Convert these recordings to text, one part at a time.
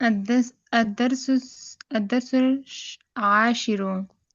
الدرس العاشر.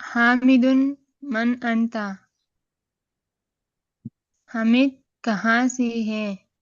حامد من أنت. حامد کہاں سے ہے؟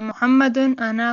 محمد أنا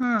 ہاں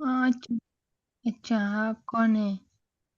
اچھا اچھا، آپ کون ہیں؟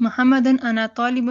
محمد أنا طالب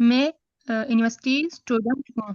میں یونیورسٹی اسٹوڈنٹ ہوں.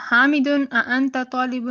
حامد أأنت طالب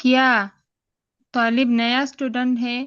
کیا طالب نیا اسٹوڈنٹ ہے؟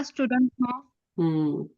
اسٹوڈنٹ ہو؟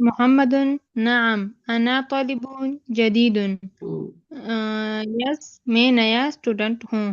محمد نعم أنا طالب جديد. یس میں نیا اسٹوڈنٹ ہوں.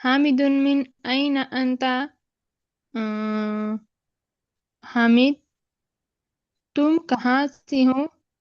حامد من أين أنت. حامد تم کہاں سے ہو؟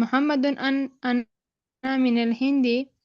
محمد أنا من الهند.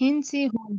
ہند سے ہوں.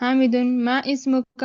حامد ما اسمک.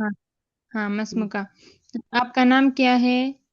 ہاں ہاں مسموکا. آپ کا نام کیا ہے؟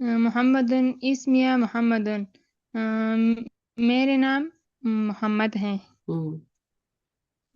محمد اسمیہ محمد. میرے نام محمد ہیں.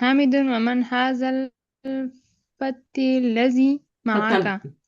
حامد ومن هذا الفتى الذي معك.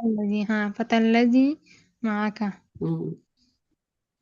الذي ہاں فتى الذي معك.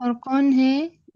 اور کون ہے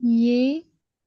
یہ؟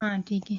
ہاں ٹھیک ہے.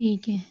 ٹھیک ہے.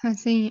ہاں صحیح ہے.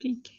ٹھیک ہے.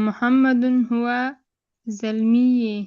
محمد ہوا زلمی.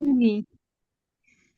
وہ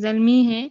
زلمی ہے.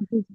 ٹھیک ہے.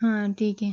ہاں ٹھیک ہے.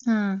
ہاں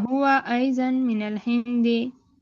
هو أيضا من الهند.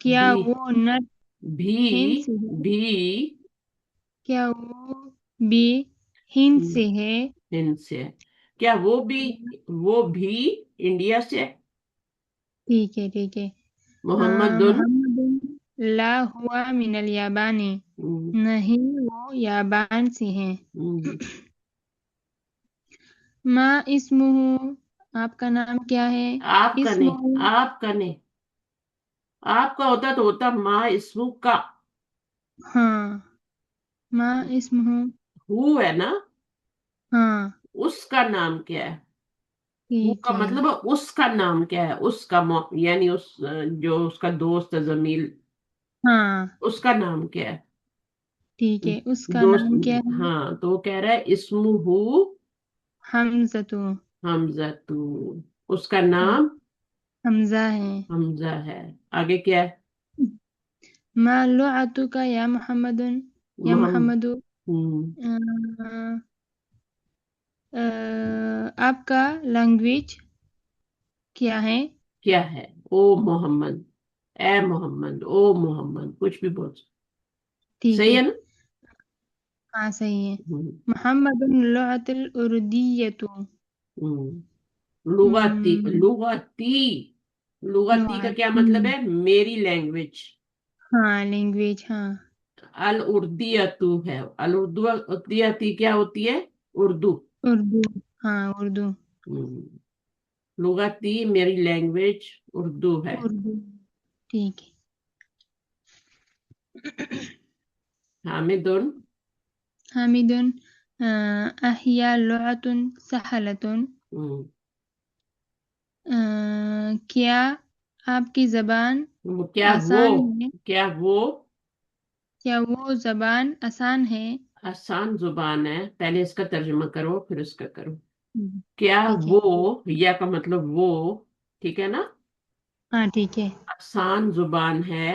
کیا بھی وہ نر بھی ہند سے ہے؟ بھی کیا وہ بھی ہند سے ہے؟ ہند سے ہے، کیا وہ بھی انڈیا سے ہے؟ ٹھیک ہے ٹھیک ہے. محمد محمد لا ہوا من الیابان. نہیں وہ یابان سے ہیں. ما اسمہ. آپ کا نام کیا ہے؟ آپ کا نہیں، اسمہ. آپ کا نہیں، آپ کا ہوتا تو ہوتا ما اسمو کا. ہاں ما اسم ہوں. ہو ہے نا. ہاں اس کا نام کیا ہے؟ ہو ٹھیک کا ہے. مطلب اس کا نام کیا ہے، اس کا یعنی اس جو اس کا دوست ہے زمیل، ہاں اس کا نام کیا ہے؟ ٹھیک ہے، اس کا دوست. نام کیا ہے؟ ہاں تو وہ کہہ رہا ہے اسمہ ہو حمزہ. حمزہ تو، اس کا ہاں نام حمزہ ہے. حمزہ ہے. آگے کیا ہے؟ ما لغتک یا محمد. یا محمد. محمد. آپ کا لینگویج کیا ہے؟ کیا ہے؟ او محمد، اے محمد، او محمد، کچھ بھی بول سکتے. ٹھیک صحیح ہے. ہے نا؟ ہاں صحیح ہے. ہوں، محمد اللغة الأردية. ہوں. لغتی لغتی لغتی کا کیا مطلب ہے؟ میری لینگویج. ہاں لینگویج. ہاں الاردیتو ہے. الاردیتی کیا ہوتی ہے؟ اردو. اردو. ہاں اردو. ہوں. لغتی میری لینگویج اردو ہے. اردو ٹھیک ہے. حامد. حامد. أهي لغة سهلة. ہوں. کیا آپ کی زبان کیا وہ آسان ہے؟ کیا وہ کیا وہ زبان آسان ہے؟ آسان زبان ہے؟ پہلے اس کا ترجمہ کرو پھر اس کا کرو. ہم، کیا ٹھیک ہے. وہ، یا کا مطلب وہ، ٹھیک ہے نا. ہاں ٹھیک ہے. آسان زبان ہے.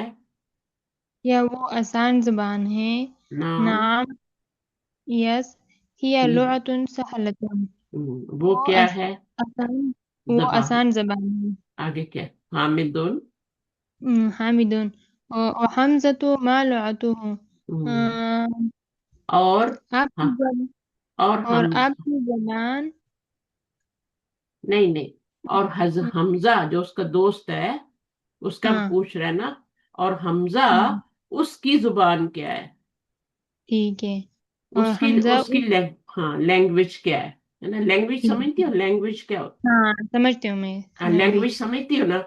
کیا وہ آسان زبان ہے؟ نام. نعم. یس. هي لغة سهلة. وہ وہ کیا ہے؟ آسان وہ زبان. آسان زبان ہے. آگے کیا؟ حامد. حامد. وحمزة ما لغته. اور آپ کی ہاں، اور اور حمز آپ کی زبان. نہیں نہیں، اور حمزہ جو اس کا دوست ہے، اس کا ہاں پوچھ رہا ہے نا. اور حمزہ ہاں اس کی زبان کیا ہے؟ ٹھیک ہے. اور اس کی حمزہ اس کی ہاں لینگویج کیا ہے نا. لینگویج ٹھیک سمجھتی ہو؟ ہے. لینگویج کیا ہوتا ہاں سمجھتی ہوں میں. ہے؟ Language language. سمجھتی ہو نا.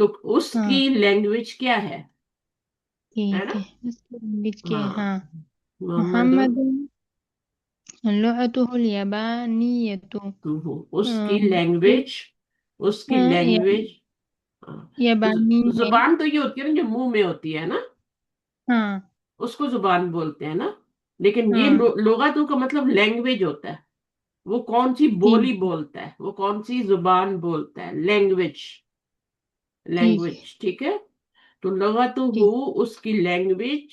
تو اس ہاں کی لینگویج کیا ہے ٹھیک نا. ہے. اس کی لینگویج کیا ہے؟ ہاں. ہاں. محمد. محمد لغته اليابانية. اس کی آم، لینگویج اس کی لینگویج ہاں. یابانی ہے. زبان تو یہ ہوتی ہے نا جو منہ میں ہوتی ہے نا، ہاں اس کو زبان بولتے ہیں نا. لیکن یہ ہاں لغتوں کا مطلب لینگویج ہوتا ہے. وہ کون سی ٹھیک بولی بولتا ہے، وہ کون سی زبان بولتا ہے، لینگویج. ٹھیک ہے. لینگویج ٹھیک ہے. تو لغت ہو، ٹھیک. اس کی لینگویج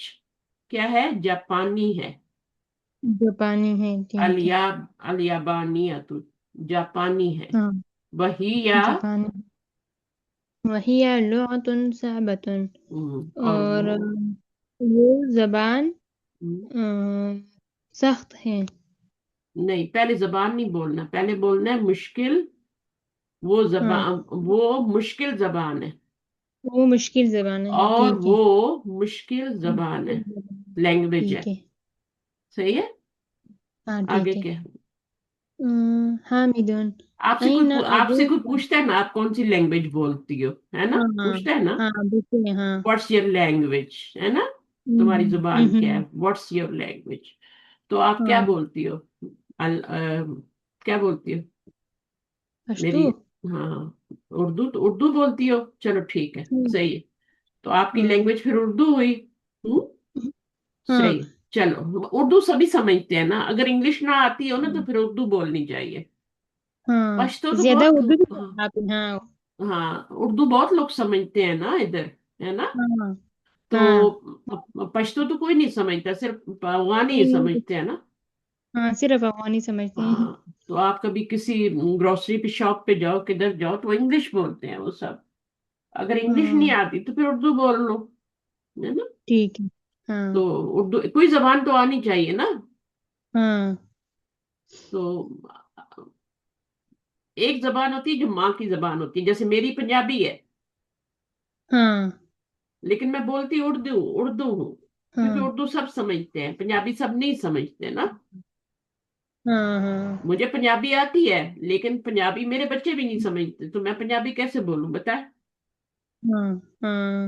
کیا ہے؟ جاپانی ہے. جاپانی ہے. ٹھیک ہے. الیابانیت جاپانی ہے. ہاں وہی یا جاپانی. وہی لغة صعبة. اور اور وہ وہ زبان ہم، سخت ہے. نہیں، پہلے زبان نہیں بولنا، پہلے بولنا ہے مشکل. وہ ہاں زبان، وہ مشکل زبان ہے. وہ مشکل زبان ہے. اور ٹھیک ہے. وہ مشکل زبان ہے، مشکل زبان. لینگویج ہے. ٹھیک ہے. صحیح ہے. ہاں آگے ٹھیک ہے. کیا؟ حامد. آپ سے أين کوئی آپ سے کوئی أبوك؟ پوچھتا ہے نا آپ کون سی لینگویج بولتی ہو، ہے نا؟ ہاں ہاں پوچھتا ہے نا. ہاں بولتے ہیں ہاں. واٹس یور لینگویج، ہے نا؟ تمہاری زبان کیا ہے؟ ہوں، واٹس یور لینگویج. تو آپ کیا ہاں بولتی ہو؟ کیا بولتی ہو؟ پشتو. میری ہاں، اردو. تو اردو بولتی ہو، چلو ٹھیک ہے، ہوں، صحیح ہے. تو آپ کی ہاں لینگویج پھر اردو ہوئی. ہوں. ہاں صحیح. چلو اردو سبھی سمجھتے ہیں نا. اگر انگلش نہ آتی ہو نا تو پھر اردو بولنی چاہیے. ہاں پشتو تو زیادہ بہت اردو بھی ہاں. آپ ہاں. ہاں اردو بہت لوگ سمجھتے ہیں نا ادھر، ہے نا. ہاں تو ہاں پشتو تو کوئی نہیں سمجھتا، صرف افغانی ہی کوئی نہیں. سمجھتے ہیں نا. ہاں صرف افغانی سمجھتے ہیں. ہاں. تو آپ کبھی کسی گروسری پہ شاپ پہ جاؤ، کدھر جاؤ، تو انگلش بولتے ہیں وہ سب. اگر انگلش ہاں نہیں آتی تو پھر اردو بول لو، ہے نا. ٹھیک ہے. ہاں تو اردو کوئی زبان تو آنی چاہیے نا. ہاں تو ایک زبان ہوتی ہے جو ماں کی زبان ہوتی ہے، جیسے میری پنجابی ہے، ہاں لیکن میں بولتی اردو اردو ہوں. کیونکہ ہاں اردو سب سمجھتے ہیں، پنجابی سب نہیں سمجھتے نا. ہاں ہاں مجھے پنجابی آتی ہے لیکن پنجابی میرے بچے بھی نہیں سمجھتے، تو میں پنجابی کیسے بولوں بتا. ہاں ہاں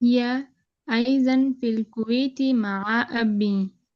هي أيضا في الكويت مع أبي.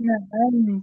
نعم.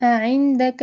عندك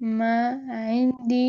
ما عندي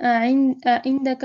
عندك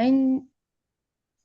عند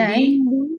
عندي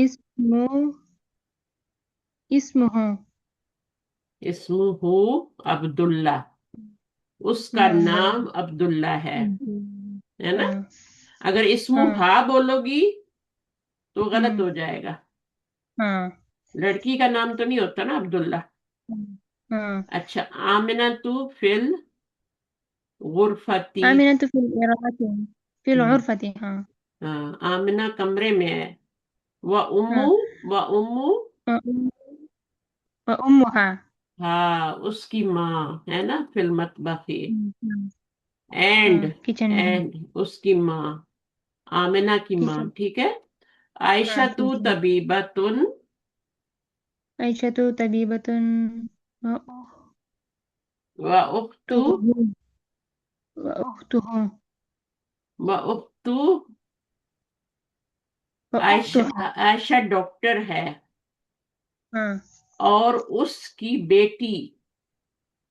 اسمو اسمہ اسمہ عبداللہ، اس کا محمد نام عبداللہ ہے نا. ہاں اگر اسمہ ہاں ہا بولو گی تو غلط ہوں ہو جائے گا. ہاں لڑکی کا نام تو نہیں ہوتا نا عبداللہ. ہاں اچھا، آمنہ تو فل غرفتی. آمنة في العراق في الغرفة ہاں ہاں، آمنہ کمرے میں ہے. وہ ہاں امو، وہ امو، وأم- وأمها ہاں اس کی ماں ہے نا فی المطبخ. ہاں اینڈ، ہاں کچن میں اینڈ اس کی ماں، آمنہ کی ٹھیک ماں. ہے ٹھیک ہے. عائشہ ہاں تو ٹھیک ہے طبیبتن، عائشة طبيبة و اختو، وأخته وأخته و اختو. عائشہ، وأختها عائشہ ڈاکٹر ہے، ہاں اور اس کی بیٹی،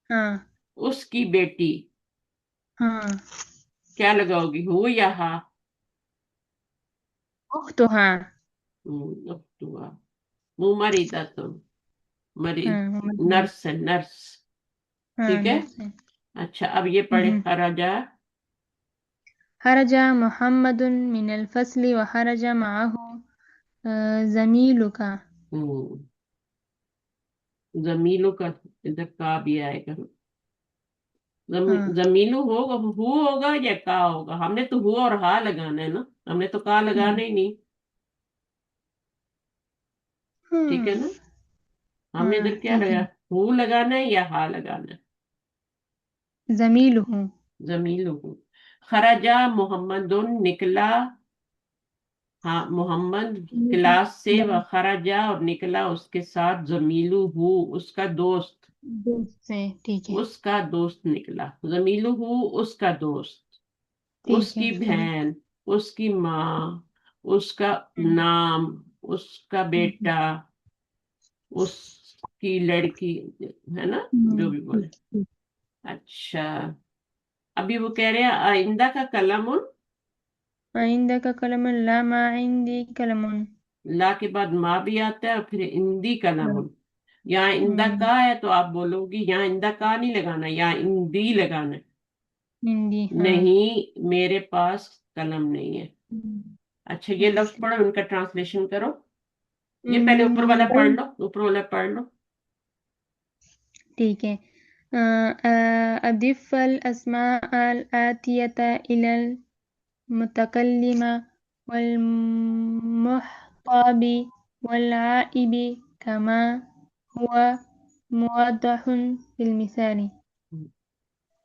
ہاں اس کی بیٹی. ہاں کیا لگاؤ گی، ہو یا ہا؟ أختها اختوا. ممرضہ تم، مریض، ہاں نرس ہے، نرس. ہاں ٹھیک ہے. نرس ہے اچھا اب یہ پڑھے خرجہ. خرج محمد من الفصل وخرج معه زميلك ہوں، زمیلوں کا ادھر کا بھی آئے گا. ہاں زمینو ہوگا، ہو ہوگا یا کا ہوگا؟ ہم نے تو ہو اور ہا لگانا ہے نا، ہم نے تو کا لگانا ہی نہیں. ٹھیک ہے نا. ہم نے ہاں ادھر کیا ٹھیک ہے لگا، ہو لگانا ہے یا ہا لگانا ہے؟ زميله زمیلو ہو. خرجہ محمد نکلا، ہاں محمد کلاس سے، و خرجہ اور نکلا اس کے ساتھ زمیلو ہو اس کا دوست، دوست سے ٹھیک ہے اس کا دوست نکلا. زمیلو ہو اس کا دوست، اس ٹھیک ہے کی صحیح بہن، اس کی ماں، اس کا ہوں، نام، اس کا ہوں، بیٹا، اس کی لڑکی، ہے نا، جو بھی بولے. ٹھیک ٹھیک اچھا، ابھی وہ کہہ رہے ہیں آئندہ کا قلم. عندك قلم لا ما عندي قلم لا کے بعد ما بھی آتا ہے اور پھر اندی قلم. یہاں اندہ ہوں، کا ہے تو آپ بولو گی یہاں اندہ کا نہیں لگانا، یہاں اندی لگانا ہے. عندي ہاں نہیں میرے پاس قلم نہیں ہے. اچھا یہ لفظ پڑھو، ان کا ٹرانسلیشن کرو. یہ پہلے اوپر والا پڑھ بل لو، اوپر والا پڑھ لو. ٹھیک ہے أضف الأسماء الآتية إلى المتكلم والمخطب والعائب كما هو موضح في المثال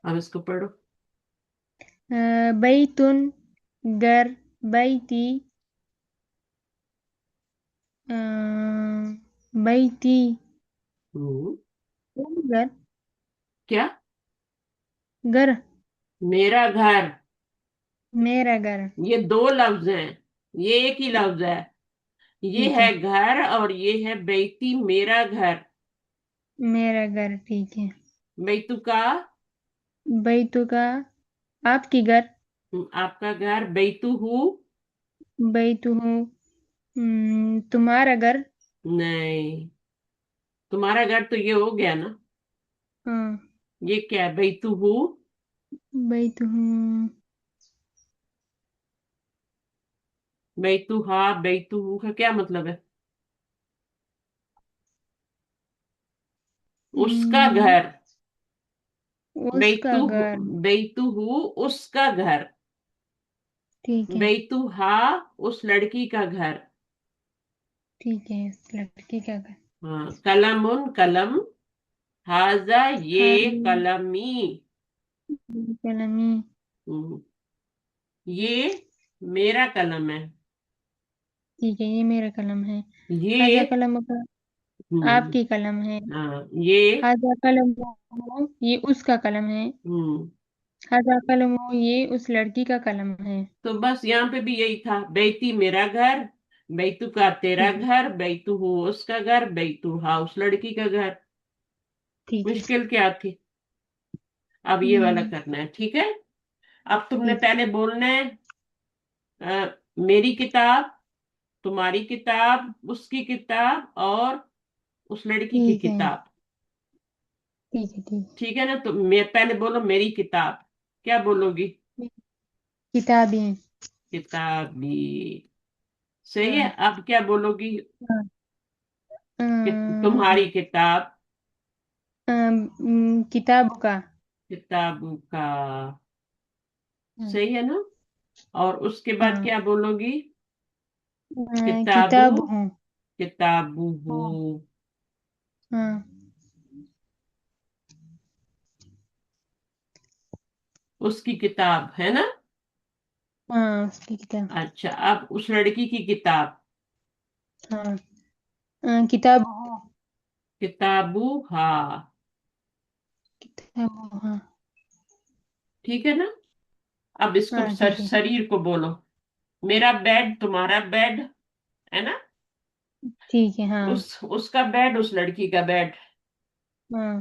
اب اس کو پڑھو. بيت گھر بيتي بيتي ہوں. گھر کیا؟ گھر میرا گھر. میرا گھر یہ دو لفظ ہیں، یہ ایک ہی لفظ ہے. یہ ٹھیک ہے ہے گھر اور یہ ہے بیتی میرا گھر. میرا گھر ٹھیک ہے بیتو کا بیتو کا آپ کی گھر آپ کا گھر. بیتو ہوں. بیتو ہوں تمہارا گھر نہیں، تمہارا گھر تو یہ ہو گیا نا. ہاں یہ کیا ہے، بیتو ہوں. بیتو ہوں بیتو ہا، بیتو ہوں کا کیا مطلب ہے؟ اس کا ہم، گھر. اس کا بیتو، گھر بیتو ہوں اس کا گھر. ٹھیک ہے بیتو ہا اس لڑکی کا گھر. ٹھیک ہے اس لڑکی کا گھر ہاں. قلم قلم، ہاضا یہ ہاں قلمی. قلمی ہوں. یہ میرا قلم ہے. ٹھیک ہے یہ میرا قلم ہے یہ ہاضا قلم کا آپ ہوں. کی قلم ہے ہاں یہ ہاضا قلم یہ اس کا قلم ہے ہوں. ہاضا قلم یہ اس لڑکی کا قلم ہے تو بس یہاں پہ بھی یہی تھا، بیتی میرا گھر، بیتو کا تیرا ٹھیک ہے گھر، بیتو ہو اس کا گھر، بیتو ہا اس لڑکی کا گھر. ٹھیک ہے مشکل کیا تھی؟ اب یہ والا ہم، کرنا ہے. ٹھیک ہے. اب تم نے ٹھیک پہلے بولنا ہے میری کتاب، تمہاری کتاب، اس کی کتاب اور اس لڑکی کی ٹھیک ہے کتاب. ٹھیک ہے ٹھیک ٹھیک ہے نا؟ تو میں پہلے بولو میری کتاب. کیا بولو گی؟ ہے کتابیں کتابی. صحیح ہاں ہے. اب کیا بولو گی؟ ہاں تمہاری کتاب. کتابوں کا کتابوں کا. ہاں صحیح ہے نا؟ اور اس کے بعد ہاں کیا بولو گی؟ کتابوں. کتاب ہوں کتابوں. ہاں اس کی کتاب ہے نا؟ ہاں اس کی کتاب اچھا، اب اس لڑکی کی کتاب. ہاں کتاب ہوں کتابوں ہاں. کتاب ہاں ٹھیک ہے نا؟ اب اس کو ہاں ٹھیک ہے شریر کو بولو. میرا بیڈ، تمہارا بیڈ ہے نا؟ ٹھیک ہے ہاں اس کا بیڈ، اس لڑکی کا بیڈ. ہاں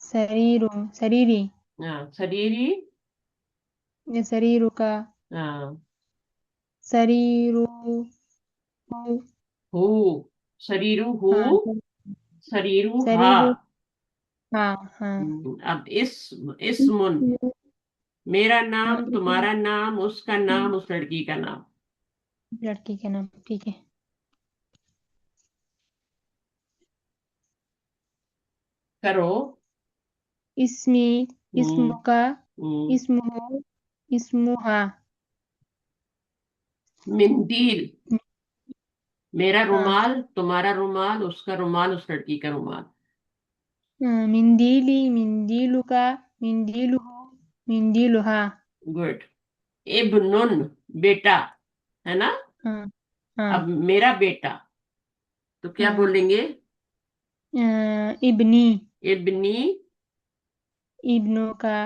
شریری ہاں شریری. شریروں کا ہاں. شریرو ہو ہو. شریرو ہو. ہاں شریرو ہا. شریرو ہاں ہاں اب اسمن. میرا نام، تمہارا نام، اس کا نام، اس لڑکی کا نام. لڑکی کا نام ٹھیک ہے کرو. اسمی اسم ہوں، کا ہوں. اسم ہو اسمہا مندیل. میرا رومال، تمہارا رومال، اس کا رومال، اس لڑکی کا رومال. مندیلی مندیلو کا مندیلو ہو مندیلوہا گڈ. ابنن. بیٹا ہے نا؟ ہاں ہاں اب میرا بیٹا تو کیا ہاں بولیں گے؟ ابنی ابنی. ابنوں کا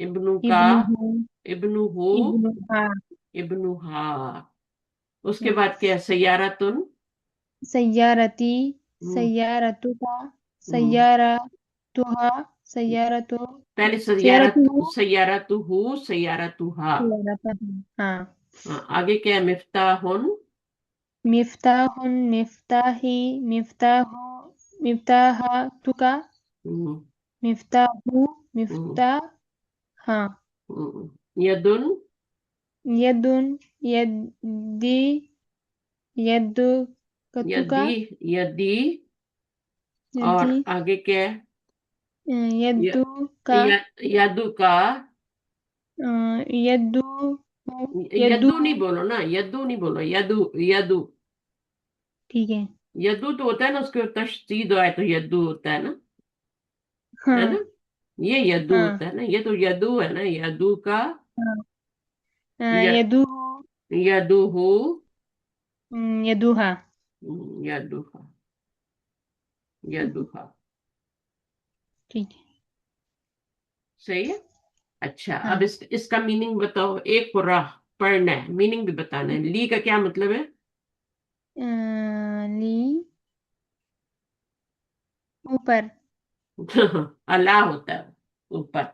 ابنو کا. ابنو ہو ابنو ہو. ابنوہا ابنو ہا. اس کے ہاں بعد کیا؟ سیارہ تن. سیارتی ہوں، سیارتو کا ہوں. سیارہ توہا سیارتو پہلے سیارتو ہو سیارہ تو ہو، سیارہ تو ہا. سیارتو ہاں ہاں، آگے کیا ہے؟ مفتاحن. مفتاح مفتاحی مفتاح مفتاحاتو کا ہوں، مفتاحو ہوں، مفتاح ہاں ہوں. یدن. یدن یدی ید کتو کا یدی. یدی. اور یدی آگے کیا ہے؟ یدو کا یدو کا. یدو یدو یدو نہیں بولو نا، یدو نہیں بولو، یدو. یدو. ٹھیک ہے یدو تو ہوتا ہے نا، اس کے تشدید آئے تو یدو ہوتا ہے نا. ہے ہاں نا؟ یہ یدو ہاں ہوتا ہے نا، یہ تو یدو ہے نا. یدو کا. یدو یدو ہو. یدوہا یدو کا. یدو کا. ٹھیک ہے صحیح ہے. اچھا، ہاں اب اس کا میننگ بتاؤ. ایک راہ پڑھنا ہے، میننگ بھی بتانا ہے. لی کا کیا مطلب ہے؟ لی اوپر اللہ ہوتا ہے اوپر.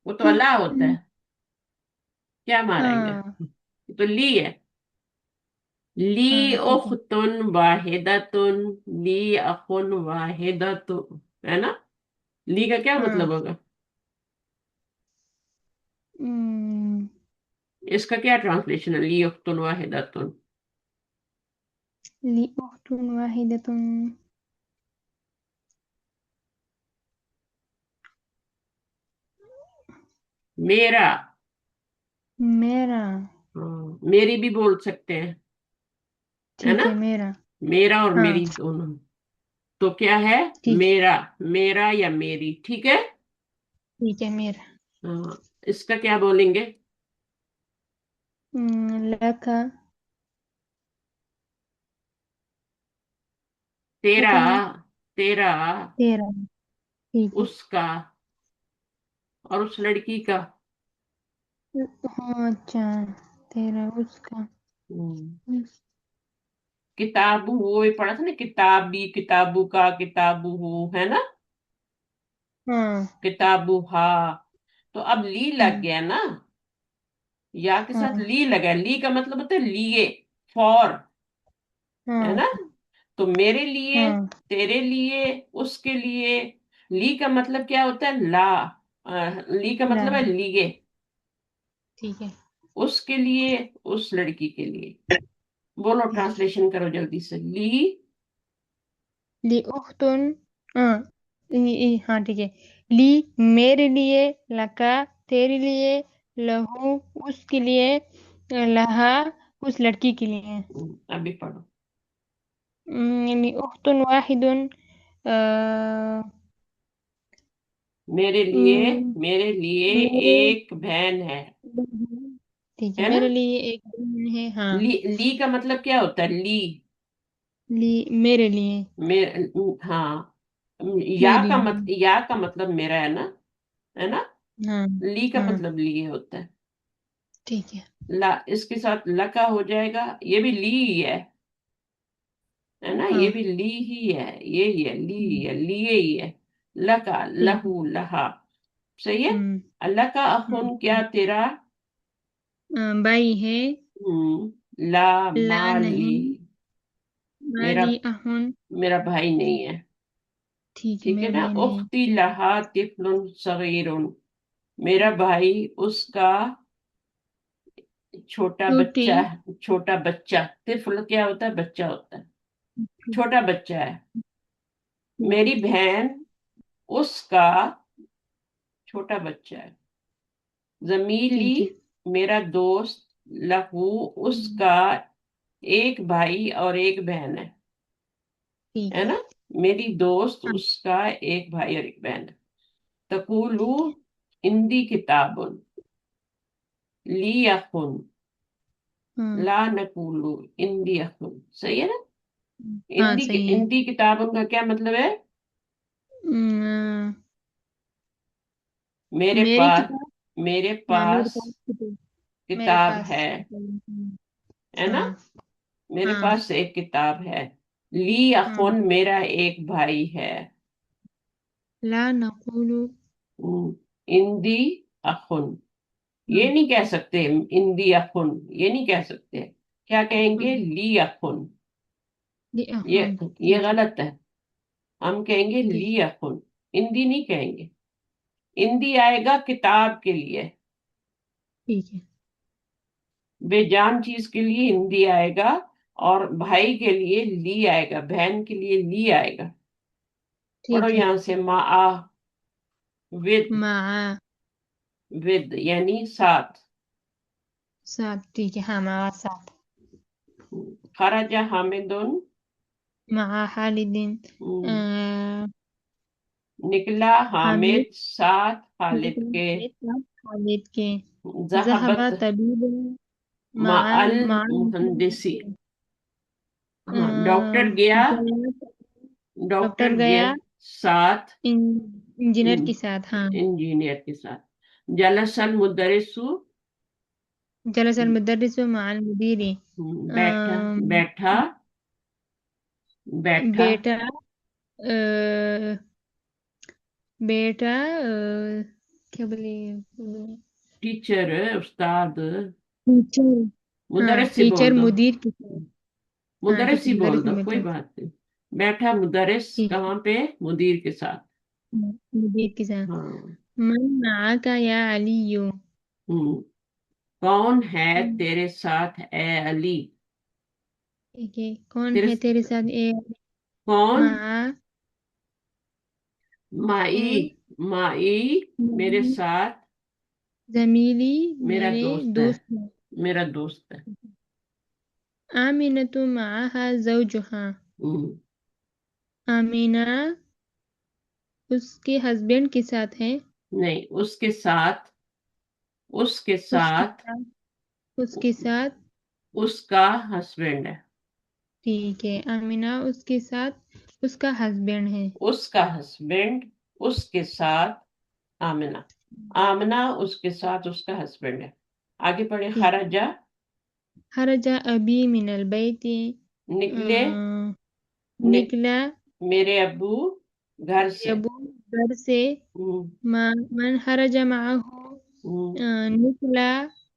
وہ تو اللہ ہوتا ہے. کیا مارائیں گے؟ ہاں یہ تو لی ہے. لی ہاں ٹھیک ہے اختن واحدتن. لی اخن واحدتن. ہے نا؟ لی کا کیا ہاں مطلب ہوگا؟ ام، اس کا کیا ٹرانسلیشن ہے؟ لی اختن واحدتن. لی اخت واحدۃ میرا. میرا ہاں، میری بھی بول سکتے ہیں. ہے ٹھیک نا؟ ہے میرا میرا اور ہاں میری دونوں. تو کیا ہے؟ ٹھیک میرا. میرا یا میری. ٹھیک ہے. ٹھیک ہے میرا ہاں. اس کا کیا بولیں گے؟ لکا تیرا. پتہ نہیں تیرا. تیرا ٹھیک ہے اس کا. اور اس لڑکی کا. ہاں اچھا تیرا اس کا ہوں. کتاب وہ پڑھا تھا نا، کتاب بھی، کتابوں کا، کتاب ہو. ہے نا؟ ہاں کتاب ہا. تو اب لی لگ ہاں گیا نا. یا کے ساتھ لی لگا ہے، لی کا مطلب ہوتا ہے لیے، فور، ہے نا؟ تو میرے لیے، تیرے لیے، اس کے لیے، لی کا مطلب کیا ہوتا ہے؟ لا، لی کا مطلب ہے لیے، ٹھیک ہے. اس کے لیے، اس لڑکی کے لیے. بولو، ٹرانسلیشن کرو جلدی سے. لی لی اختن، ہاں ٹھیک ہے. لی میرے لیے، لکا تیرے لیے، لہو اس کے لیے، لہا اس لڑکی کے لیے. ابھی پڑھو. لی اختن واحد، میرے لیے، میرے لیے میرے ایک بہن ہے. ٹھیک ہے، ہے نا؟ میرے لیے ایک بہن ہے. ہاں، لی کا مطلب کیا ہوتا ہے؟ لی، میرے لیے، ہاں. میری بہن. یا کا مطلب میرا ہے نا، ہے نا؟ ہاں لی کا ہاں مطلب لیے ہوتا ہے. ٹھیک ہے. لا اس کے ساتھ لکا ہو جائے گا، یہ بھی لی ہی ہے نا؟ ہاں یہ بھی لی ہی ہے، یہ ہی ہے، لی ہی ہے، لیے ہی ہے. لکا، ٹھیک ہے. لہو، لہا. صحیح ہے. اللہ کا اخن، کیا تیرا بھائی ہے. لا، لا مالی، نہیں، میرا مالی اہن. میرا بھائی نہیں ہے. ٹھیک ہے، ٹھیک ہے میرا نا؟ بھائی نہیں. اختی لہا طفل صغیر، میرا بھائی، اس کا چھوٹا چھوٹی. بچہ ہے. چھوٹا بچہ، طفل کیا ہوتا ہے؟ بچہ ہوتا ہے، چھوٹا بچہ ہے. میری بہن، اس کا چھوٹا بچہ ہے. زمیلی، ٹھیک ہے. میرا دوست، لہو اس کا ایک بھائی اور ایک بہن ہے. ٹھیک ہے ہے. نا؟ میری دوست، ہاں اس کا ایک بھائی اور ایک بہن ہے. تقولو ٹھیک ہے. اندی کتاب، لی اخن، ہاں لا نقولو اندی اخن. صحیح ہے نا؟ ہاں صحیح ہے. اندی کتابوں کا کیا مطلب ہے؟ ام، میرے میری پاس، کتاب. میرے ہاں میرے پاس پاس کتاب. میرے کتاب پاس ہے. کتاب. ہے نا؟ ہاں میرے ہاں پاس ایک کتاب ہے. لی ہاں. اخن، میرا ایک بھائی ہے. لا نقول. اندی اخن، یہ نہیں کہہ سکتے اندی اخن، یہ نہیں کہہ سکتے. کیا کہیں گے؟ لی اخن. یہ یہ ٹھیک ہے. غلط ہے. ہم کہیں گے ٹھیک لی اخن، اندی نہیں کہیں گے. اندی آئے گا کتاب کے لیے، ٹھیک ہے. بے جان چیز کے لیے ہندی آئے گا، اور بھائی کے لیے لی آئے گا، بہن کے لیے لی آئے گا. پڑھو ٹھیک ہے. یہاں سے. ما آ، ود، مع ود یعنی ساتھ. ساتھ. ٹھیک ہے. ہاں مع ساتھ. خرج حامد، مع خالد. نکلا حامد حامد ساتھ خالد کے. خالد کے. ذهب ذہبت طبيب مع مع المہندسی، ہاں ڈاکٹر گیا، ڈاکٹر ڈاکٹر گیا گیا ساتھ انجینئر کے ساتھ. ہاں. انجینئر کے ساتھ. جلس المدرس، جلس المدرس مع المدير. بیٹھا، بیٹھا، بیٹھا. بیٹا بیٹا کیا بولے. ٹیچر، استاد، ٹیچر. ہاں مدرس ہی ٹیچر بول دو، مدیر کے ساتھ. ہاں مدرس ٹھیک ہے. ہی بول مدرس دو، میں کوئی بیٹھا. بات نہیں. بیٹھا مدرس ٹھیک ہے. کہاں پہ؟ مدیر کے ساتھ. مدیر کے ساتھ. ہاں. من معك یا علی. کون ہے تیرے ساتھ اے علی؟ ٹھیک ہے. کون تیرے ہے تیرے ساتھ اے علی؟ کون؟ مع مائی، کون. مائی میرے ساتھ، زمیلی میرا میرے دوست ہے، دوست ہیں. میرا دوست ہے. آمینة معها زوجها. ہم، آمینہ اس کے ہسبینڈ کے ساتھ ہے. نہیں، اس کے ساتھ، اس کے اس کے ساتھ ساتھ. اس کے ساتھ. اس کا ہسبینڈ ہے. ٹھیک ہے. آمینہ اس کے ساتھ اس کا ہسبینڈ ہے. اس کا ہسبینڈ اس کے ساتھ. آمنہ، آمنہ اس کے ساتھ اس کا ہسبینڈ ہے. آگے پڑھے. ٹھیک. خرجہ، خرج ابی من البیت. نکلے، نکلا میرے ابو گھر میرے سے. ابو گھر سے. ہم، من خرج معه. ہم، نکلا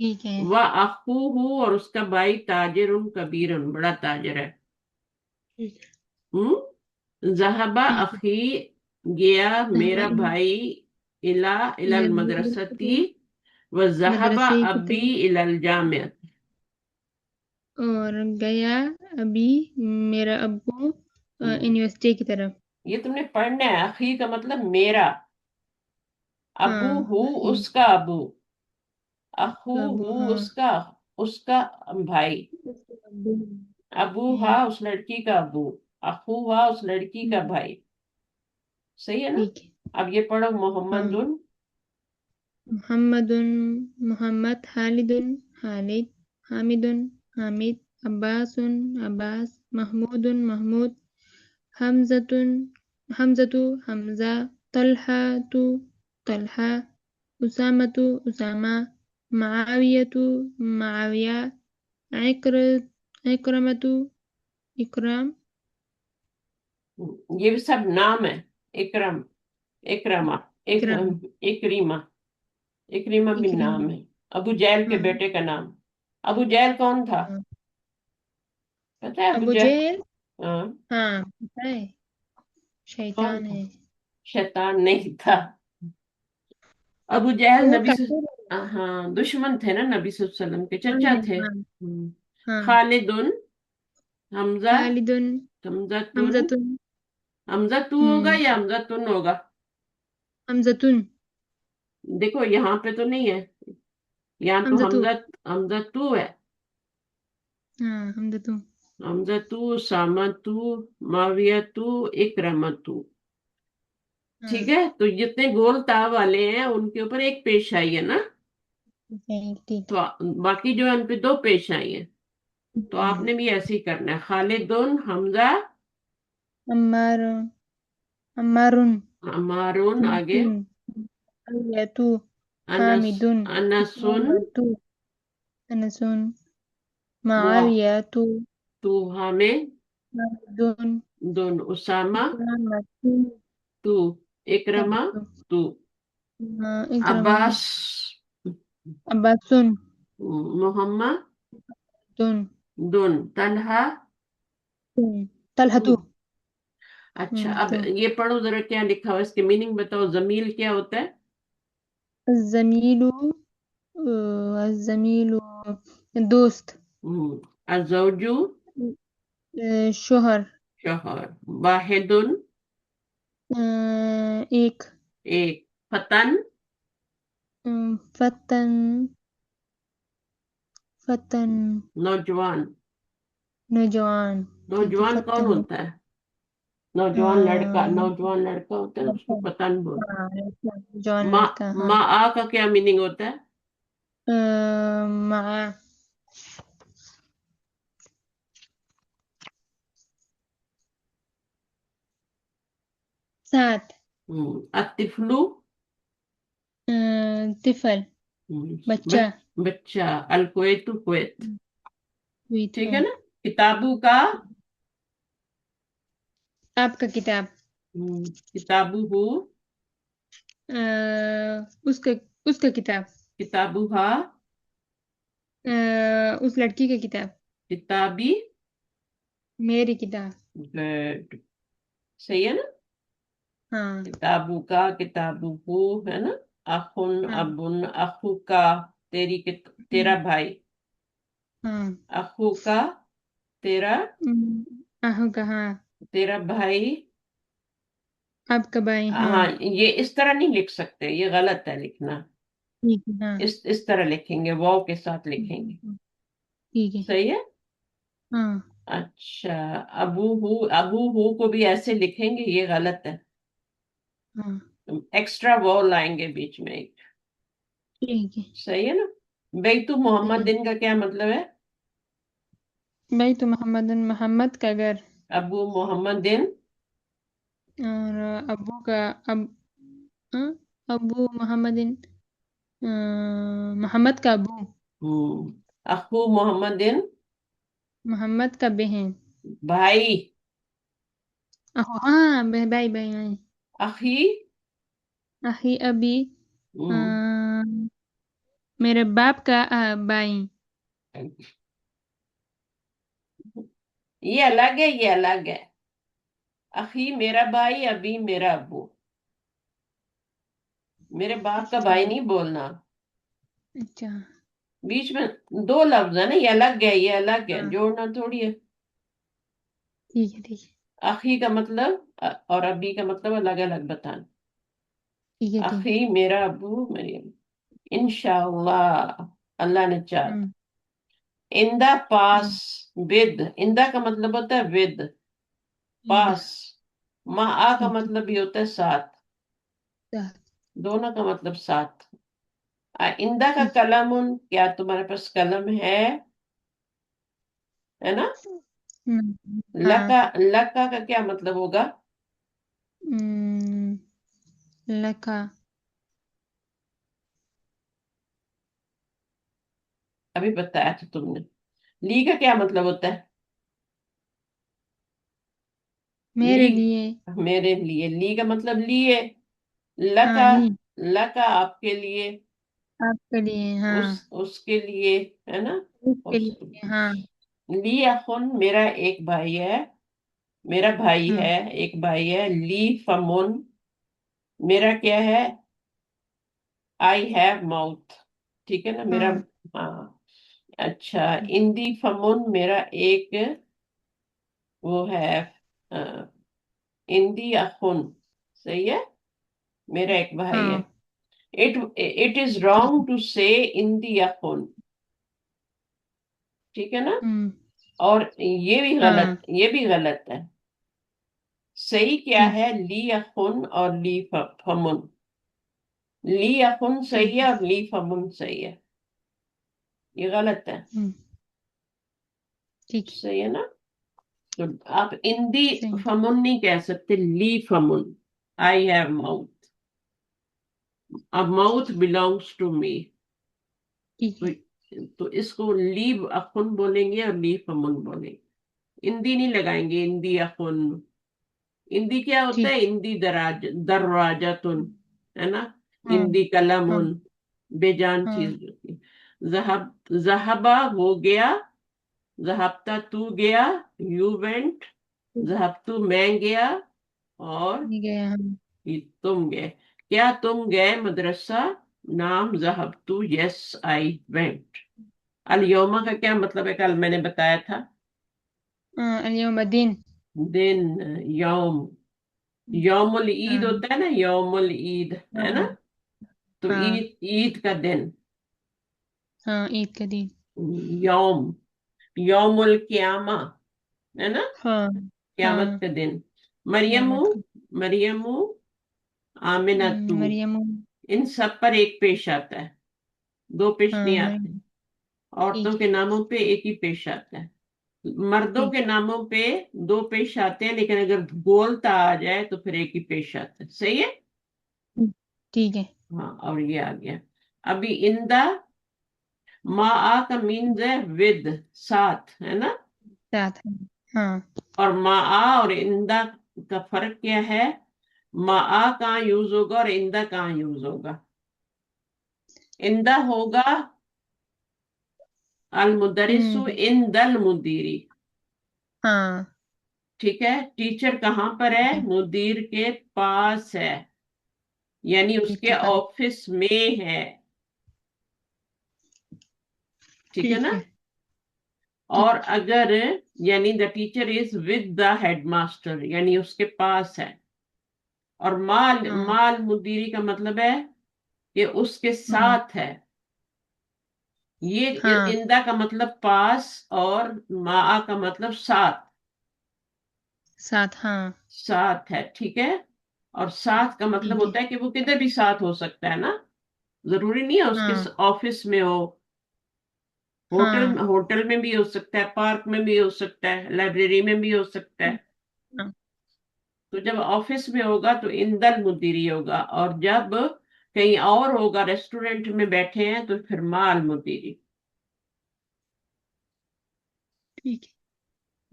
ٹھیک ہے. وہ اخو ہوں اور اس کا بھائی تاجر کبیر بڑا تاجر ہے. ٹھیک ہے. ذہبہ ٹھیک ہے. اخی گیا میرا ذهب بھائی الى إلى المدرستی المدرسة و ذہبہ مدرسة کی ابی طرف، الى الجامع. اور گیا ابھی میرا ابو ہم، یونیورسٹی کی طرف. یہ تم نے پڑھنا ہے. اخی کا مطلب میرا، ابو ہاں ہو اخی اس کا ابو، اس اخو کا ابو، ہو ہاں اس کا بھائی. اس کا ابو ابو ہے. ہا اس لڑکی کا ابو، اخو ہا اس لڑکی کا بھائی. صحیح ہے نا؟ ٹھیک ہے. اب یہ پڑھو ہاں. محمد. محمد محمد، خالد خالد، حامد حامد، عباس عباس، محمود محمود، حمزة حمزة حمزة، طلحة طلحة، أسامة أسامة، معاوية معاوية، عكر عكرمة إكرام یہ بھی سب نام ہے. اکرم، اکرما، إكرام اکریمہ، اکریمہ بھی إكرام. نام ہے. ابو جہل کے ہاں. بیٹے کا نام. ابو جہل کون تھا؟ ہاں. پتا ہے ابو ابو جہل؟ جہل، ہاں. ہاں پتہ ہے، کون شیطان تھا؟ ہے. شیطان نہیں تھا. ابو جہل وہ نبی کافر ہے. ہاں دشمن تھے نا نبی صلی اللہ علیہ وسلم کے، چچا ہاں تھے. ہاں ہاں. خالد، حمزہ، خالد حمزہ تن، حمزة حمزہ تو ہوگا یا حمزہ تن ہوگا؟ حمزة دیکھو یہاں پہ تو نہیں ہے، یہاں تو حمزة. حمزہ، حمزہ تو ہے. ہاں حمزة. حمزہ تو، سامہ تو، معاویہ تو، اکرمہ تو. ہاں. ٹھیک ہے، تو جتنے گول تا والے ہیں ان کے اوپر ایک پیش آئی ہے نا. ٹھیک تو ہے. باقی جو ہے ان پہ دو پیش آئی ہیں. تو آپ ہوں. نے بھی ایسے ہی کرنا ہے. خالدن، حمزہ، عمار عمار، عمارون، آگے معاوية، انس، حامد، انسن، أسامة، أنس، وہ معاوية، تو، حامد، خالد، دن، اسامہ، أسامة، تو، اکرمہ، طلحة، تو، إكرمة، عباس، عباس، محمد، دون دن، طلحہ، طلحة. تو. اچھا اب تو یہ پڑھو ذرا کیا لکھا ہوا، اس کے میننگ بتاؤ. زمیل کیا ہوتا ہے؟ الزميل، الزميل دوست. الزوجو، شوہر. شوہر. واحد، ایک. ایک. فتن، فتن فتن، نوجوان. نوجوان. ٹھیک ہے. نوجوان کون فتن ہوتا ہے؟ نوجوان لڑکا، نوجوان لڑکا ہوتا ہے اس کو لڑکا. فتن بول. ہاں لڑکا، نوجوان ما لڑکا. ہاں. ما آ کا کیا میننگ ہوتا ہے؟ مع 7. الطفلو، طفل بچہ. بچہ. الکویتو، کویت. ویت ٹھیک ہے نا؟ کتابوں کا، آپ کا کتاب. کتابو ہو، اس کا اس کا کتاب. کتابو ہا، اس لڑکی کا کتاب. کتابی. میری کتاب. گڈ. صحیح ہے نا؟ ہاں کتابو کا، کتابو ہو، ہے نا؟ اخن، ہاں ابن، اخو کا، تیرا بھائی. ہاں. اخو کا، تیرا، آہو کا، ہاں تیرا بھائی. آپ کا بھائی. ہاں ہاں یہ اس طرح نہیں لکھ سکتے، یہ غلط ہے لکھنا. ٹھیک ہے. ہاں اس طرح لکھیں گے، واو کے ساتھ لکھیں گے. ٹھیک ہے. صحیح ہے. ہاں اچھا. ابو ہو کو بھی ایسے لکھیں گے، یہ غلط ہے. ہاں. ایکسٹرا واو لائیں گے بیچ میں ایک. ٹھیک ہے. صحیح ہے نا؟ بیتو محمد دن کا کیا مطلب ہے؟ بیت محمد، محمد کا گھر. ابو محمد دن، اور ابو کا ہاں، ابو محمد، محمد کا ابو. اخو محمد دن، محمد کا بہن. بھائی. ہاں بھائی بھائی بھائی. اخی، أخي أبي. ہم، آه، میرے باپ کا بھائی. یہ الگ ہے، یہ الگ ہے. اخی میرا بھائی، ابھی میرا ابو. میرے باپ کا اچھا بھائی نہیں بولنا. اچھا. بیچ میں دو لفظ ہے نا، یہ الگ ہے یہ الگ ہے، ہاں جوڑنا تھوڑی ہے. ٹھیک ہے ٹھیک ہے اخی کا مطلب اور ابھی کا مطلب الگ الگ بتانا. ٹھیک ہے ٹھیک ہے. اخی میرا ابو میری ابو. انشاءاللہ، اللہ نے چاہا. ہوں ان دا پاس، ہوں ود. ان دا کا مطلب ہوتا ہے ود، عید. پاس. آ کا ٹھیک ہے. مطلب بھی ہوتا ہے ساتھ. سات. دونوں کا مطلب ساتھ. آئندہ کا ٹھیک قلم، کیا تمہارے پاس قلم ہے نا. ہاں. لکا کا کیا مطلب ہوگا؟ لکا. ابھی بتایا تھا تم نے. لی کا کیا مطلب ہوتا ہے؟ میرے لی، لیے. میرے لیے. لی کا مطلب لیے. ہاں لکا، لی. لکا آپ کے لیے، آپ کے لیے. ہاں اس کے لیے، ہے نا. اس کے لیے. ہاں لی اخن، میرا ایک بھائی ہے، میرا بھائی ہاں ہے، ایک بھائی ہے. لی فمن، میرا کیا ہے؟ آئی ہیو ماؤتھ. ٹھیک ہے نا میرا. ہاں. ہاں. اچھا. اندی فمن، میرا ایک وہ ہے اندی اخن. صحیح ہے، میرا ایک بھائی ہاں ہے. اٹ از ٹھیک رانگ ہے. ٹو سے اندی اخن. ٹھیک ہے نا. ہوں اور یہ بھی ہاں غلط، یہ بھی غلط ہے. صحیح کیا ٹھیک ہے؟ لی اخن اور لی فمن. لی اخن صحیح ٹھیک ہے ہے. اور لی فمن صحیح ہے. یہ غلط ہے. ٹھیک ہے. صحیح ہے نا. تو آپ اندی صحیح. فمن نہیں کہہ سکتے، لی فمن. I have mouth. اب ٹھیک ماؤتھ ہے. Belongs to me. ٹھیک تو ہے. تو اس کو لی اخن بولیں گے اور لی فمن بولیں گے. اندی نہیں لگائیں گے، اندی اخن. اندی کیا ہوتا ٹھیک. ہے؟ اندی دراجتن، ہے نا. ہاں اندی ہاں کلمن، بے جان ہاں. چیز ہوتی ہے. ذہبا ہو گیا، ذہبتا تو گیا، یو وینٹ. ذہبتو میں گیا، اور ٹھیک ہے. ہاں. تم گئے. کیا تم گئے مدرسہ؟ نام ذہبتو، یس آئی وینٹ. الیوما کا کیا مطلب ہے؟ کل میں نے بتایا تھا. اليوم الدين. دن، یوم. یوم العید ہاں ہوتا ہے نا، یوم العید، ہے نا. ہاں تو ہاں عید کا دن. ہاں عید کا دن. یوم. یوم القیامہ، ہے نا. ہاں ہاں قیامت کا دن. مریم، قیامت کا. مریم، آمنتو. مریم. ان سب پر ایک پیش آتا ہے، دو پیش ہاں نہیں آتے. مریم. ٹھیک عورتوں ہے. کے ناموں پہ ایک ہی پیش آتا ہے. مردوں ٹھیک کے ناموں پہ دو پیش آتے ہیں، لیکن اگر بولتا آ جائے تو پھر ایک ہی پیش آتا ہے. صحیح ہے. ہے. ٹھیک ہے. ہاں. اور یہ آ گیا. ابھی اندا، ما آ کا مینز ہے ود، ساتھ، ہے نا. ساتھ. ہاں اور ما آ اور اندا کا فرق کیا ہے؟ ما آ کہاں یوز ہوگا اور اندا کہاں یوز ہوگا؟ اندا ہوگا المدرس ہوں، عند المدیری. ہاں ٹھیک ہے. ٹیچر کہاں پر ہے؟ مدیر کے پاس ہے، یعنی اس مدیر کے کے پاس. آفس میں ہے. ٹھیک ہے ٹھیک نا. ہے. اور ٹھیک. اگر یعنی the teacher is with the head master, یعنی اس کے پاس ہے. اور مال، ہاں مال مدیری کا مطلب ہے کہ اس کے ہاں ساتھ ہے. یہ ہاں اندا کا مطلب پاس اور ما کا مطلب ساتھ. ساتھ. ہاں ساتھ ہے. ٹھیک ہے. اور ساتھ کا مطلب ٹھیک ہے. ہوتا ہے کہ وہ کدھر بھی ساتھ ہو سکتا ہے نا. ضروری نہیں ہے اس کے ہاں آفس میں ہو. ہوٹل، ہاں ہوٹل میں بھی ہو سکتا ہے، پارک میں بھی ہو سکتا ہے، لائبریری میں بھی ہو سکتا ہے. ہاں. تو جب آفس میں ہوگا تو اندل مدیری ہوگا، اور جب کہیں اور ہوگا، ریسٹورینٹ میں بیٹھے ہیں، تو پھر مال مدیری. ٹھیک ہے.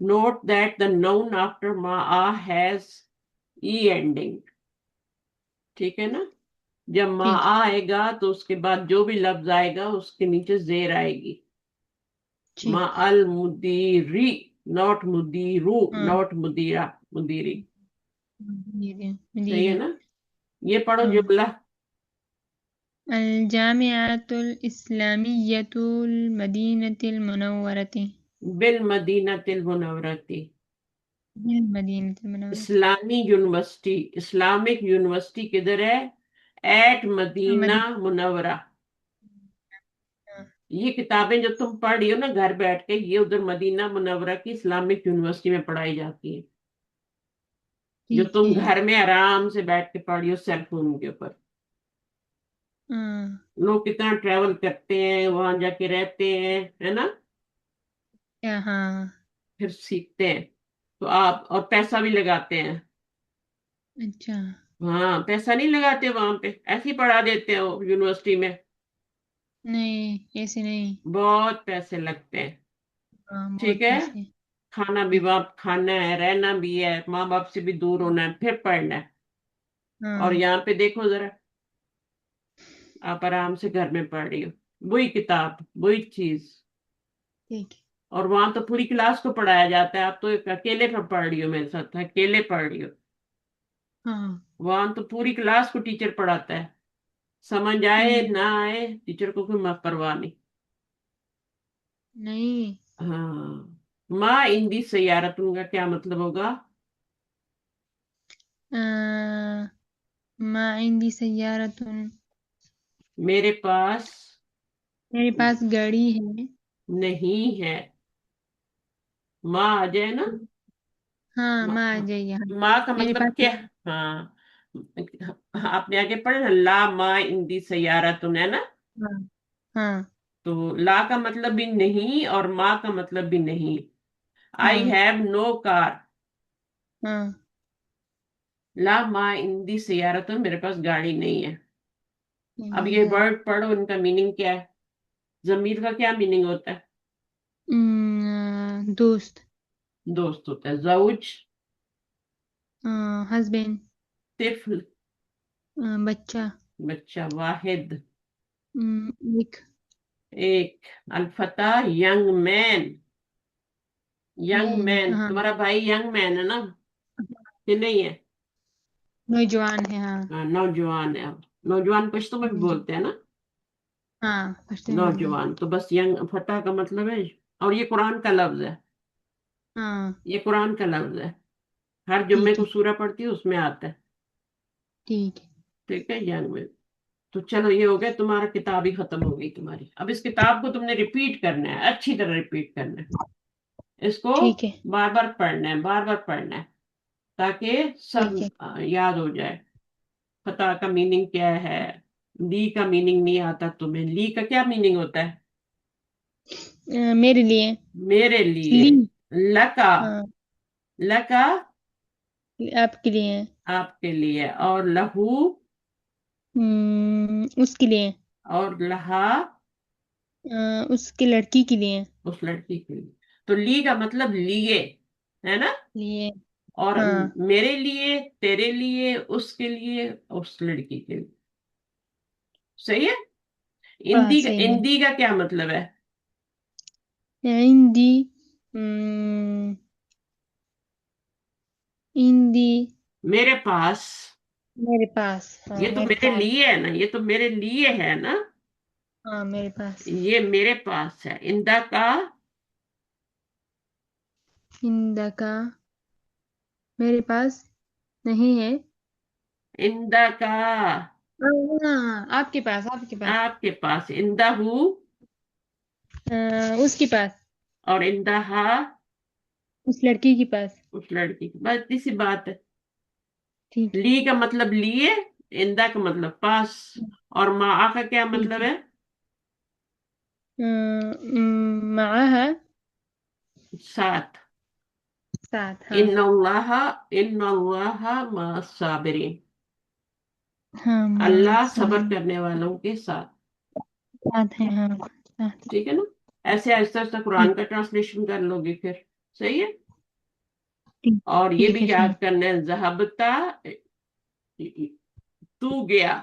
Note that the noun after ma'a has e ending. ٹھیک ہے نا. جب ما ٹھیک ہے آئے گا تو اس کے بعد جو بھی لفظ آئے گا اس کے نیچے زیر آئے گی. ما ٹھیک. المدیری، ناٹ مدیرو، ہاں ناٹ مدیرہ، مدیری. مدیرے صحیح ہے مدیرے. نا؟ یہ پڑھو ہاں. جملہ. الجامعة الإسلامية المدينة المنورة. بالمدینہ المنورہ. بالمدينة المنورة. اسلامی یونیورسٹی، اسلامک یونیورسٹی کدھر ہے؟ ایٹ مدینہ مدينة. منورہ. یہ کتابیں جو تم پڑھ رہی ہو نا گھر بیٹھ کے، یہ ادھر مدینہ منورہ کی اسلامک یونیورسٹی میں پڑھائی جاتی ہے. جو ٹھیک تم ہے. گھر میں آرام سے بیٹھ کے پڑھ رہی ہو سیل فون کے اوپر. ہاں. لوگ کتنا ٹریول کرتے ہیں، وہاں جا کے رہتے ہیں، ہے نا؟ کیا؟ ہاں. پھر سیکھتے ہیں. تو آپ اور پیسہ بھی لگاتے ہیں. اچھا. ہاں، پیسہ نہیں لگاتے وہاں پہ، ایسے ہی پڑھا دیتے ہیں وہ یونیورسٹی میں. نہیں ایسے نہیں. بہت پیسے لگتے ہیں. ہاں بہت ٹھیک ہے. پیسے. کھانا بھی ٹھیک. وہاں کھانا ہے، رہنا بھی ہے، ماں باپ سے بھی دور ہونا ہے، پھر پڑھنا ہے. اور ہاں. یہاں پہ دیکھو ذرا، آپ آرام سے گھر میں پڑھ رہی ہو، وہی کتاب، وہی چیز. ٹھیک ہے. اور وہاں تو پوری کلاس کو پڑھایا جاتا ہے، آپ تو ایک اکیلے پر پڑھ رہی ہو، میرے ساتھ اکیلے پڑھ رہی ہو. ہاں. وہاں تو پوری کلاس کو ٹیچر پڑھاتا ہے. سمجھ آئے ہوں. نہ آئے ٹیچر کو کوئی پرواہ نہیں. نہیں. ہاں. ماں اندی سیارتوں کا کیا مطلب ہوگا؟ ما عندي سيارة. میرے پاس میرے پاس گاڑی ہے. نہیں ہے. ماں آ جائے نا. ہاں ماں ماں آ جائیے. ہاں ماں کا میرے مطلب پاس. کیا؟ ہاں. آپ نے آگے پڑھا نا، لا ماں اندی سیارتن، ہے نا؟ ہاں. ہاں. تو لا کا مطلب بھی نہیں اور ماں کا مطلب بھی نہیں. آئی ہاں. ہیو نو کار. ہاں. لا ماں اندی سیارتن، میرے پاس گاڑی نہیں ہے. اب نہیں یہ ہے. ورڈ پڑھو، ان کا میننگ کیا ہے؟ ضمیر کا کیا میننگ ہوتا ہے؟ دوست. دوست ہوتا ہے. زوج، ہسبینڈ. طفل، بچہ. بچہ. واحد، ایک. ایک. الفتح، ینگ مین. Young man. ہاں. تمہارا بھائی ینگ مین ہے نا کہ نہیں ہے؟ نوجوان ہے. ہاں. ہاں، نوجوان ہے. نوجوان پشتو میں بھی بولتے ہیں نا، ہاں پشتے میں بھی نوجوان. بولتے. تو بس ینگ فتح کا مطلب ہے. اور یہ قرآن کا لفظ ہے. ہاں. یہ قرآن کا لفظ ہے. ہر جمعے ٹھیک کو ہے. سورہ پڑھتی ہے، اس میں آتا ہے. ٹھیک ہے. ٹھیک ہے، ینگ مین. تو چلو یہ ہو گیا، تمہارا کتاب ہی ختم ہو گئی تمہاری. اب اس کتاب کو تم نے ریپیٹ کرنا ہے، اچھی طرح ریپیٹ کرنا ہے. اس کو ٹھیک ہے. بار بار پڑھنا ہے، بار بار پڑھنا ہے، تاکہ سب ٹھیک ہے. یاد ہو جائے. فتح کا میننگ کیا ہے؟ لی کا میننگ نہیں آتا تمہیں؟ لی کا کیا میننگ ہوتا ہے؟ میرے لیے. میرے لیے. لی. لکا، ہاں لکا آپ کے لیے. آپ کے لیے. اور لہو، اس کے لیے. اور لہا اس کی لڑکی کے لیے. اس لڑکی کے لیے. تو لی کا مطلب لیے، ہے نا؟ لیے. اور ہاں. میرے لیے، تیرے لیے، اس کے لیے، اس لڑکی کے لیے. صحیح ہے. ہاں اندی کا، صحیح ہے. اندی کا کیا مطلب ہے؟ ہندی. ہم، ہندی. میرے پاس. میرے پاس. ہاں یہ تو میرے میرے پاس. لیے ہے نا، یہ تو میرے لیے ہے نا. ہاں میرے پاس. یہ میرے پاس ہے. اندا کا، ہند کا میرے پاس نہیں ہے. اندا کا ہاں آپ کے پاس. آپ کے پاس. آپ کے پاس. اندا ہوں، اس کے پاس. اور اندا ہا اس لڑکی کے پاس. اس لڑکی کی. بس اتنی سی بات ہے. ٹھیک ہے. لی کا مطلب لیے، اندا کا مطلب پاس. اور ما کا کیا ٹھیک مطلب ہے. ہے؟ معاها. ساتھ. ساتھ. ہاں. ان اللہ، ان اللہ مع الصابرین. ہاں اللہ صبر. صبر کرنے والوں کے ساتھ. ساتھ ہے. ہاں ساتھ. ٹھیک ہے نا؟ ایسے آہستہ آہستہ ٹھیک. قرآن کا ٹرانسلیشن کر لو گے پھر. صحیح ہے. ٹھیک. اور یہ ٹھیک بھی ہے. یاد صحیح. کرنا ہے، ذہبتا، تو گیا.